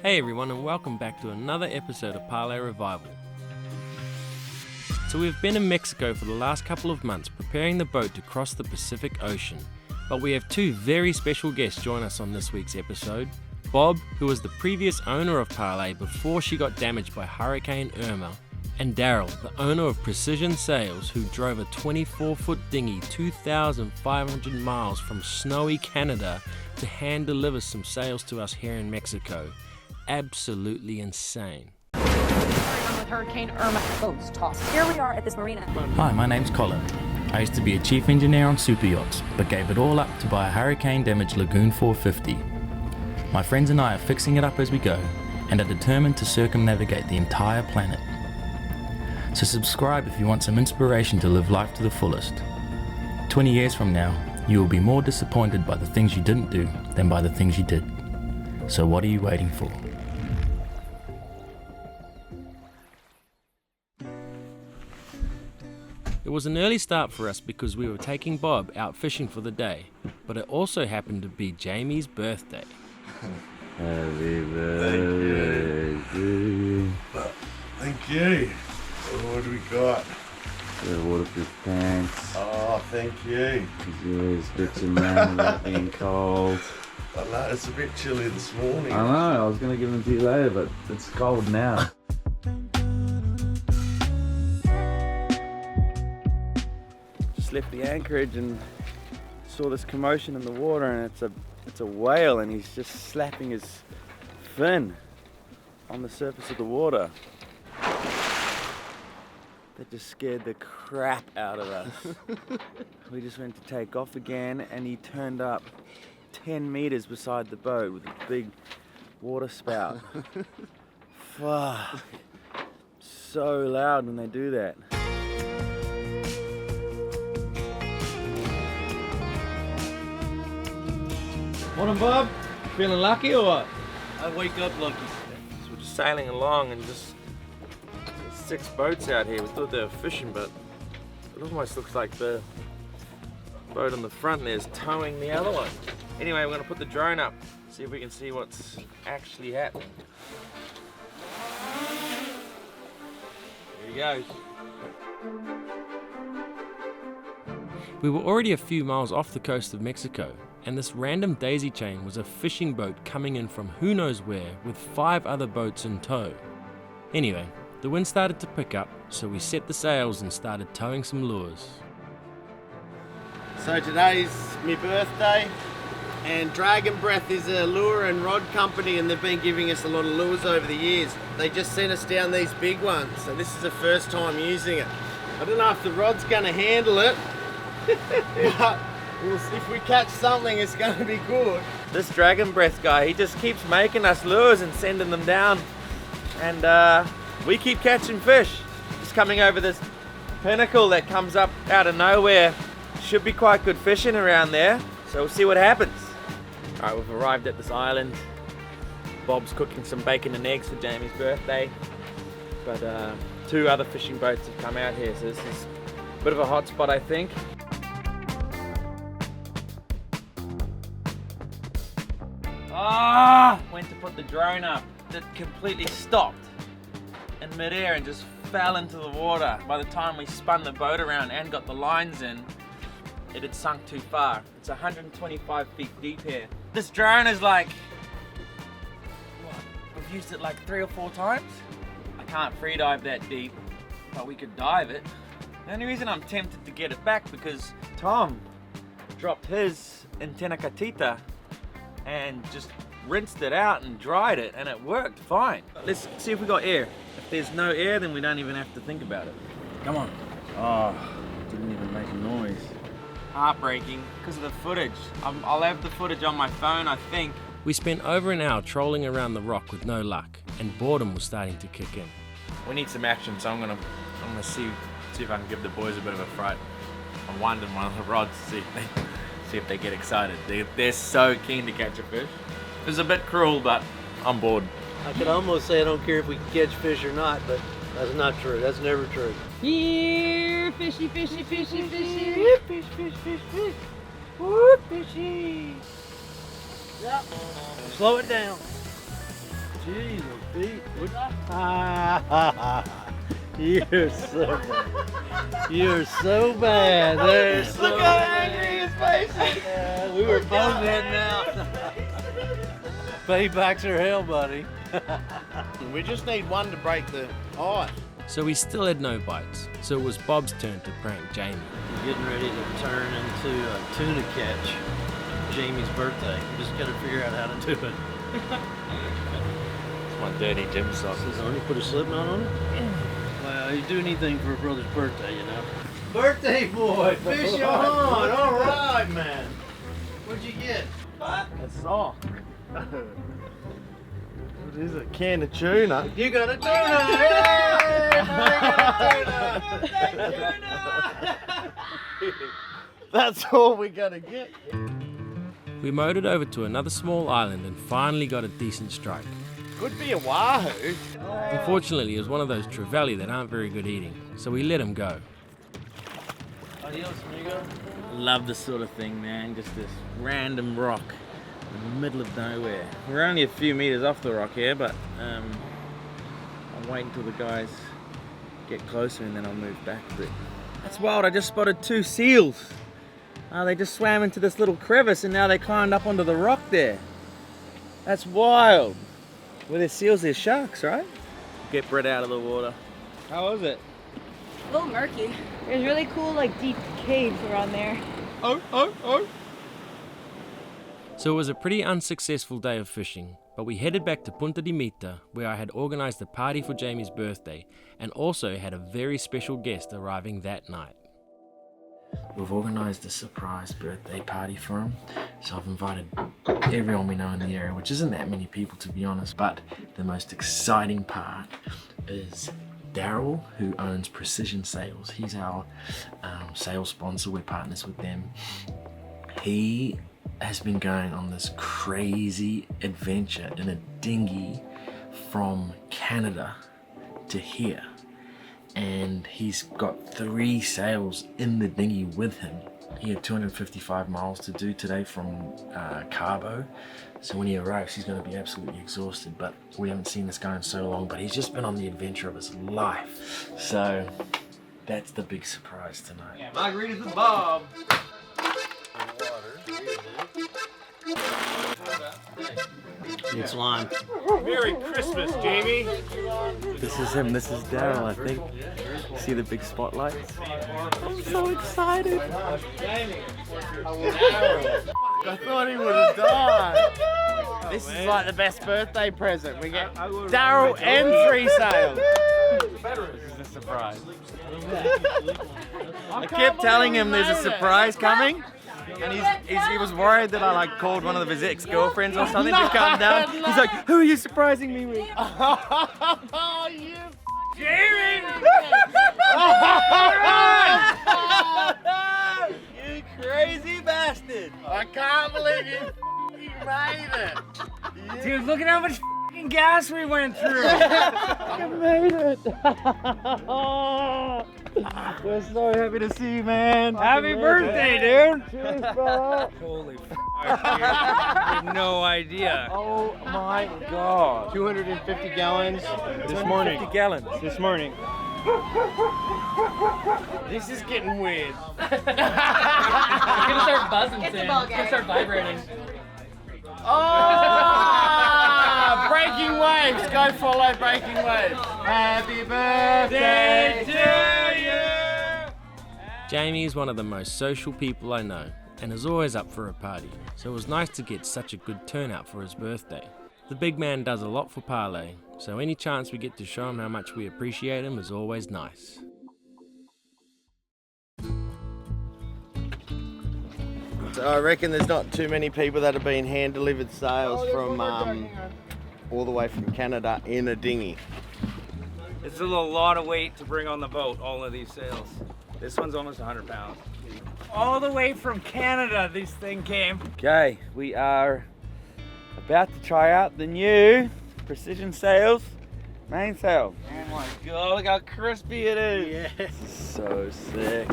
Hey everyone, and welcome back to another episode of Parlay Revival. So we've been in Mexico for the last couple of months preparing the boat to cross the Pacific Ocean, but we have two very special guests join us on this week's episode. Bob, who was the previous owner of Parlay before she got damaged by Hurricane Irma, and Daryl, the owner of Precision Sails, who drove a 24-foot dinghy 2,500 miles from snowy Canada to hand deliver some sails to us here in Mexico. Absolutely insane. With Hurricane Irma, boats tossed. Here we are at this marina. Hi, my name's Colin. I used to be a chief engineer on super yachts, but gave it all up to buy a hurricane-damaged Lagoon 450. My friends and I are fixing it up as we go, and are determined to circumnavigate the entire planet. So subscribe if you want some inspiration to live life to the fullest. 20 years from now, you will be more disappointed by the things you didn't do than by the things you did. So what are you waiting for? It was an early start for us because we were taking Bob out fishing for the day, but it also happened to be Jamie's birthday. Happy birthday. Thank you. What do we got? The waterproof pants. Oh, thank you. Yours, bits of man without being cold. I know, it's a bit chilly this morning. I know, I was going to give them to you later, but it's cold now. Just left the anchorage and saw this commotion in the water, and it's a whale, and he's just slapping his fin on the surface of the water. That just scared the crap out of us. We just went to take off again, and he turned up 10 meters beside the boat with a big water spout. Fuck. So loud when they do that. Morning, Bob. Feeling lucky or what? I wake up lucky. So we're just sailing along and just there's 6 boats out here. We thought they were fishing, but it almost looks like the boat on the front there is towing the other one. Anyway, we're going to put the drone up, see if we can see what's actually happening. There he goes. We were already a few miles off the coast of Mexico, and this random daisy chain was a fishing boat coming in from who knows where with 5 other boats in tow. Anyway, the wind started to pick up, so we set the sails and started towing some lures. So today's my birthday, and Dragon Breath is a lure and rod company, and they've been giving us a lot of lures over the years. They just sent us down these big ones, so this is the first time using it. I don't know if the rod's going to handle it, but if we catch something, it's going to be good. This Dragon Breath guy, he just keeps making us lures and sending them down, and we keep catching fish. Just coming over this pinnacle that comes up out of nowhere. Should be quite good fishing around there, so we'll see what happens. Alright, we've arrived at this island. Bob's cooking some bacon and eggs for Jamie's birthday, but 2 other fishing boats have come out here, so this is a bit of a hot spot, I think. Went to put the drone up. It completely stopped in midair and just fell into the water. By the time we spun the boat around and got the lines in, it had sunk too far. It's 125 feet deep here. This drone is like, what? We've used it like 3 or 4 times. I can't free dive that deep, but we could dive it. The only reason I'm tempted to get it back because Tom dropped his in Tenacatita and just rinsed it out and dried it, and it worked fine. Let's see if we got air. If there's no air, then we don't even have to think about it. Come on. Oh, didn't even make a noise. Heartbreaking because of the footage. I'll have the footage on my phone, I think. We spent over an hour trolling around the rock with no luck, and boredom was starting to kick in. We need some action, so I'm gonna see if I can give the boys a bit of a fright. I'm winding one of the rods to see if they get excited. They're so keen to catch a fish. It's a bit cruel, but I'm bored. I could almost say I don't care if we can catch fish or not, but that's not true. That's never true. Here, fishy, fishy, fishy, fishy. Fish, fish, fish, fish. Woo, fishy. Yep. Slow it down. Jeez, Pete. You're so bad. You're so bad. Look how angry his face is. We were both heading out. Paybacks are hell, buddy. We just need one to break the ice. So we still had no bites, so it was Bob's turn to prank Jamie. We're getting ready to turn into a tuna catch. Jamie's birthday. We just gotta figure out how to do it. It's my dirty gym socks. Says only put a slip knot on it? Well, you do anything for a brother's birthday, you know. Birthday boy, fish on. All right, man. What'd you get? That's all. It is a can of tuna. You got a tuna! Hey! That's all we gotta get. We motored over to another small island and finally got a decent strike. Could be a wahoo. Unfortunately, it was one of those trevally that aren't very good eating, so we let him go. Adios, amigo. Love this sort of thing, man. Just this random rock in the middle of nowhere. We're only a few meters off the rock here, but I'll wait until the guys get closer and then I'll move back a bit. That's wild, I just spotted 2 seals. They just swam into this little crevice and now they climbed up onto the rock there. That's wild. Where there's seals, there's sharks, right? Get Brett out of the water. How was it? A little murky. There's really cool, like, deep caves around there. So it was a pretty unsuccessful day of fishing, but we headed back to Punta di Mita, where I had organised a party for Jamie's birthday, and also had a very special guest arriving that night. We've organised a surprise birthday party for him, so I've invited everyone we know in the area, which isn't that many people to be honest, but the most exciting part is Daryl, who owns Precision Sales. He's our sales sponsor, we're partners with them. He has been going on this crazy adventure in a dinghy from Canada to here, and he's got 3 sails in the dinghy with him. He had 255 miles to do today from Cabo, so when he arrives he's going to be absolutely exhausted, but we haven't seen this guy in so long, but he's just been on the adventure of his life, so that's the big surprise tonight. Yeah, margaritas with Bob. It's lime. Merry Christmas, Jamie. This is him, this is Daryl, I think. See the big spotlights? I'm so excited. I thought he would have died. This is like the best birthday present. We get Daryl and 3 sails. This is a surprise. I kept telling him there's a surprise coming, and he was worried that I like called one of his ex-girlfriends or something to come down. He's like, who are you surprising me with? Oh, you Jamie! You crazy bastard! I can't believe you made it. Dude, look at how much gas we went through. I made it! We're so happy to see you, man. Happy birthday, dude. Cheers, bro. Holy f***, dude. I had no idea. Oh my god. 250 gallons this morning. 50 gallons. This morning. This is getting weird. It's gonna start buzzing soon. It's gonna start vibrating. Oh! Breaking waves. Go follow breaking waves. Happy birthday to you. Jamie is one of the most social people I know, and is always up for a party, so it was nice to get such a good turnout for his birthday. The big man does a lot for Parlay, so any chance we get to show him how much we appreciate him is always nice. So I reckon there's not too many people that have been hand-delivered sails from all the way from Canada in a dinghy. It's a lot of weight to bring on the boat, all of these sails. This one's almost 100 pounds. All the way from Canada, this thing came. Okay, we are about to try out the new Precision Sales mainsail. Oh my god, look how crispy it is. This is so sick.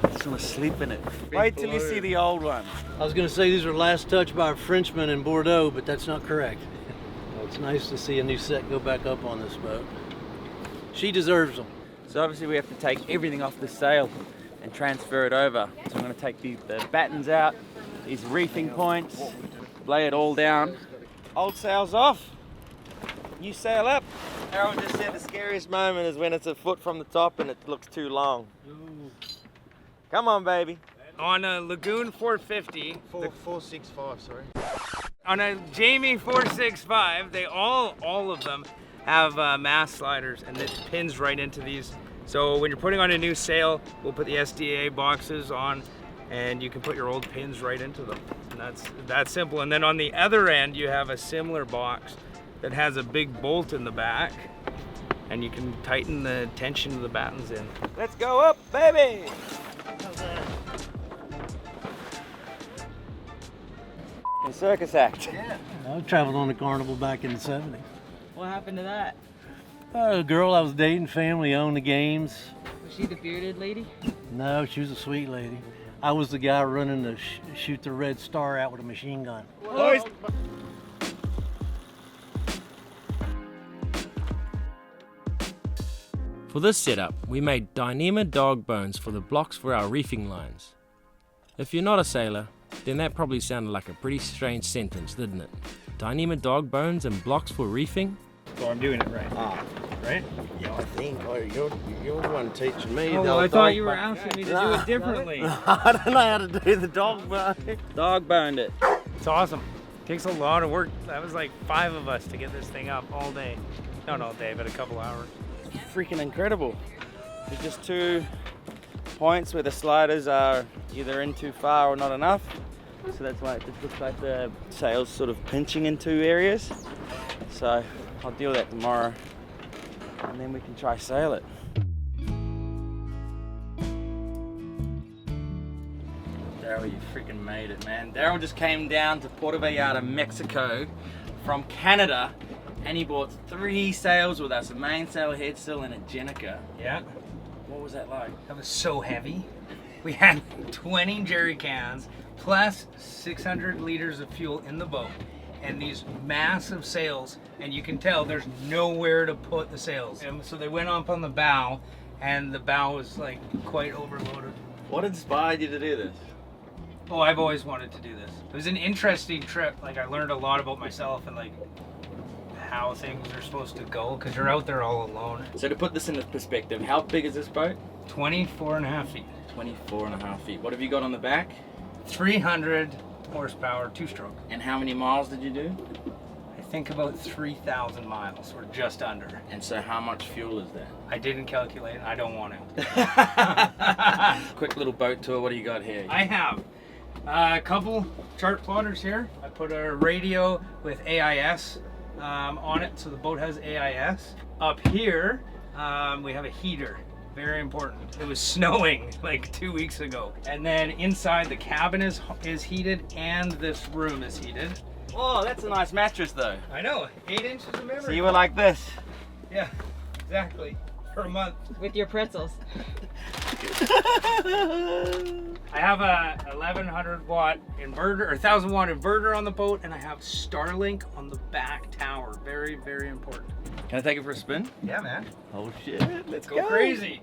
I just want to sleep in it. Wait till you see the old one. I was going to say these were last touched by a Frenchman in Bordeaux, but that's not correct. It's nice to see a new set go back up on this boat. She deserves them. So obviously we have to take everything off the sail and transfer it over. So I'm going to take the battens out, these reefing points, lay it all down. Old sail's off, new sail up. Daryl just said the scariest moment is when it's a foot from the top and it looks too long. Come on, baby. On a Lagoon 450. 465, sorry. On a Jamie 465, they all of them have mast sliders, and it pins right into these. So when you're putting on a new sail, we'll put the SDA boxes on, and you can put your old pins right into them. And that's simple. And then on the other end, you have a similar box that has a big bolt in the back, and you can tighten the tension of the battens in. Let's go up, baby. A circus act. Yeah. I traveled on the Carnival back in the 70s. What happened to that? A girl I was dating, family owned the games. Was she the bearded lady? No, she was a sweet lady. I was the guy running to shoot the red star out with a machine gun. Whoa. For this setup, we made Dyneema dog bones for the blocks for our reefing lines. If you're not a sailor, then that probably sounded like a pretty strange sentence, didn't it? Dyneema dog bones and blocks for reefing? So I'm doing it right. Right? Yeah, I think. Oh, you're the one teaching me. Oh, I thought you were asking me to do it differently. I don't know how to do the dog bone. Dog boned it. It's awesome. Takes a lot of work. That was like 5 of us to get this thing up all day. Not all day, but a couple hours. Freaking incredible. There's just 2 points where the sliders are either in too far or not enough. So that's why it just looks like the sail's sort of pinching in 2 areas. So I'll deal with that tomorrow and then we can try sail it. Daryl, you freaking made it, man. Daryl just came down to Puerto Vallarta, Mexico from Canada, and he bought 3 sails with us, a mainsail, head sail, and a Jenica. Yeah. What was that like? That was so heavy. We had 20 jerry cans plus 600 liters of fuel in the boat and these massive sails, and you can tell there's nowhere to put the sails. And so they went up on the bow, and the bow was like quite overloaded. What inspired you to do this? Oh, I've always wanted to do this. It was an interesting trip. Like, I learned a lot about myself and like how things are supposed to go, because you're out there all alone. So to put this into perspective, how big is this boat? 24.5 feet. 24.5 feet. What have you got on the back? 300 horsepower, 2-stroke. And how many miles did you do? I think about 3,000 miles, or just under. And so how much fuel is that? I didn't calculate, I don't want to. Quick little boat tour, what do you got here? I have a couple chart plotters here. I put a radio with AIS on it, so the boat has AIS. Up here, we have a heater. Very important. It was snowing like 2 weeks ago. And then inside the cabin is heated, and this room is heated. Oh, that's a nice mattress though. I know, 8 inches of memory. So you were like this? Yeah, exactly. For a month. With your pretzels. I have a 1100 watt inverter, or 1000 watt inverter on the boat, and I have Starlink on the back tower. Very, very important. Can I take it for a spin? Yeah, man. Oh shit, let's Go crazy.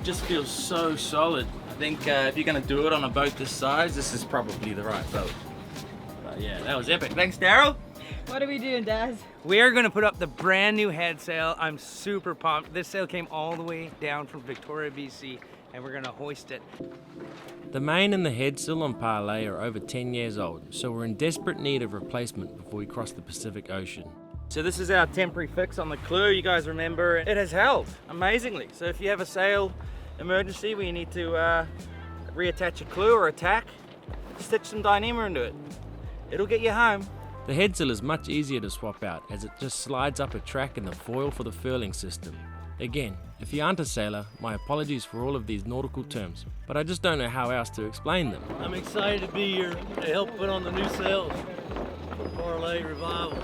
Just feels so solid. I think if you're gonna do it on a boat this size, this is probably the right boat. But yeah, that was epic. Thanks, Daryl. What are we doing, Daz? We are going to put up the brand new head sail. I'm super pumped. This sail came all the way down from Victoria, BC, and we're going to hoist it. The main and the headsail on Parlay are over 10 years old, so we're in desperate need of replacement before we cross the Pacific Ocean. So this is our temporary fix on the Clue. You guys remember it has held amazingly. So if you have a sail emergency where you need to reattach a Clue or a tack, stitch some Dyneema into it. It'll get you home. The headsail is much easier to swap out as it just slides up a track in the foil for the furling system. Again, if you aren't a sailor, my apologies for all of these nautical terms, but I just don't know how else to explain them. I'm excited to be here to help put on the new sails for Parlay Revival.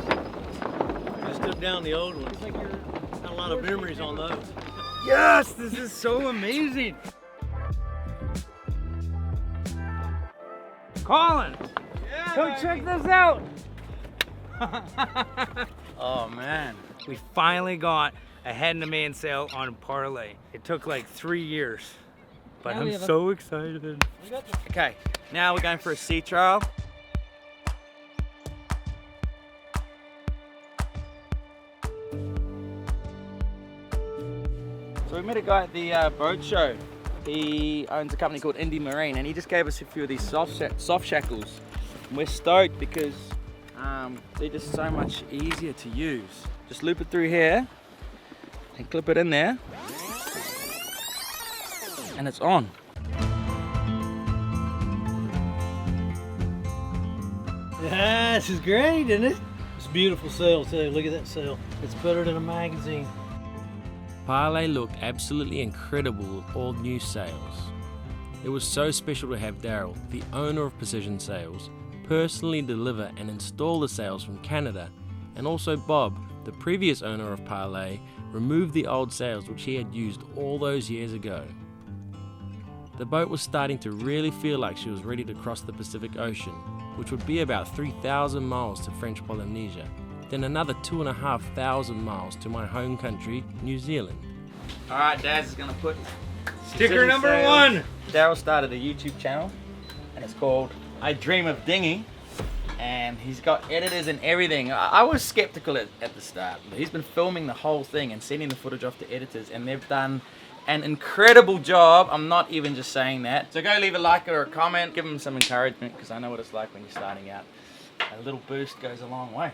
Just took down the old ones. Got a lot of memories on those. Yes, this is so amazing. Colin, come check this out. Oh man. We finally got a head in the mainsail on Parlay. It took like 3 years, but Now we I'm have so excited. Okay, now we're going for a sea trial. So we met a guy at the boat show. He owns a company called Indie Marine, and he just gave us a few of these soft shackles. And we're stoked because they're just so much easier to use. Just loop it through here and clip it in there, and it's on. Yeah, this is great, isn't it? It's a beautiful sail too. Look at that sail. It's better than a magazine. Parlay looked absolutely incredible with all new sails. It was so special to have Daryl, the owner of Precision Sails, personally deliver and install the sails from Canada, and also Bob, the previous owner of Parlay, removed the old sails which he had used all those years ago. The boat was starting to really feel like she was ready to cross the Pacific Ocean, which would be about 3,000 miles to French Polynesia, then another 2,500 miles to my home country, New Zealand. Alright, Daz is gonna put Sticker number 1. Daryl started a YouTube channel, and it's called I Dream of Dinghy, and he's got editors and everything. I was skeptical at the start, but he's been filming the whole thing and sending the footage off to editors, and they've done an incredible job. I'm not even just saying that. So go leave a like or a comment, give him some encouragement, because I know what it's like when you're starting out. A little boost goes a long way.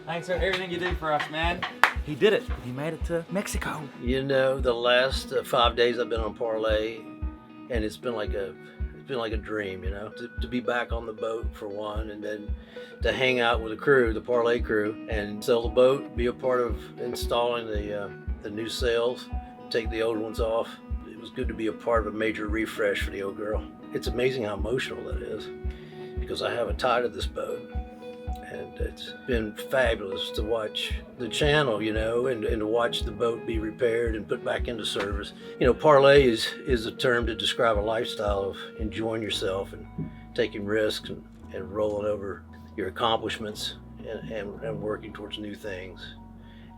Thanks for everything you do for us, man. He did it. He made it to Mexico. You know, the last 5 days I've been on Parlay, and it's been like a dream, you know, to be back on the boat for one, and then to hang out with the crew, the Parlay crew, and sail the boat, be a part of installing the new sails, take the old ones off. It was good to be a part of a major refresh for the old girl. It's amazing how emotional that is, because I have a tie to this boat. And it's been fabulous to watch the channel, you know, and to watch the boat be repaired and put back into service. You know, Parlay is a term to describe a lifestyle of enjoying yourself and taking risks and rolling over your accomplishments and working towards new things.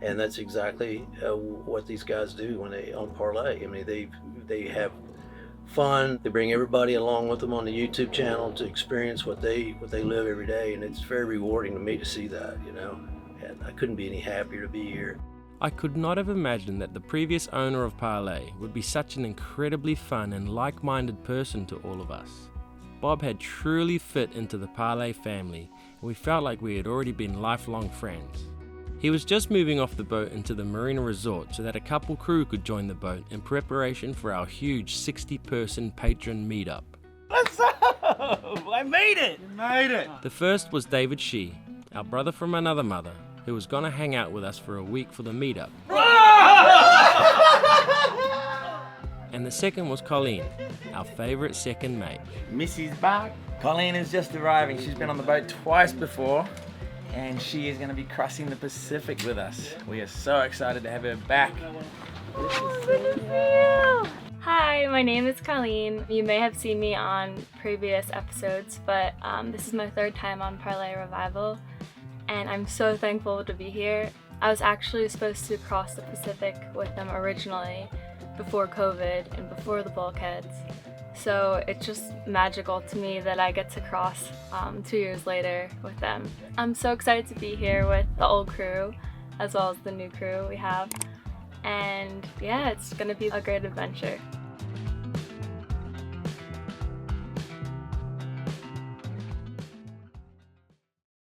And that's exactly what these guys do when they on Parlay. I mean, they have fun. They bring everybody along with them on the YouTube channel to experience what they live every day, and it's very rewarding to me to see that, you know. And I couldn't be any happier to be here. I could not have imagined that the previous owner of Parlay would be such an incredibly fun and like-minded person to all of us. Bob had truly fit into the Parlay family, and we felt like we had already been lifelong friends. He was just moving off the boat into the marina resort so that a couple crew could join the boat in preparation for our huge 60-person patron meetup. What's up? I made it! You made it! The first was David Shee, our brother from another mother, who was gonna hang out with us for a week for the meetup. And the second was Colin, our favorite second mate. Missy's back. Colin is just arriving. She's been on the boat twice before, and she is going to be crossing the Pacific with us. We are so excited to have her back. Hi, my name is Colin. You may have seen me on previous episodes, but this is my 3rd time on Parlay Revival, and I'm so thankful to be here. I was actually supposed to cross the Pacific with them originally before COVID and before the bulkheads. So it's just magical to me that I get to cross 2 years later with them. I'm so excited to be here with the old crew as well as the new crew we have. And yeah, it's gonna be a great adventure.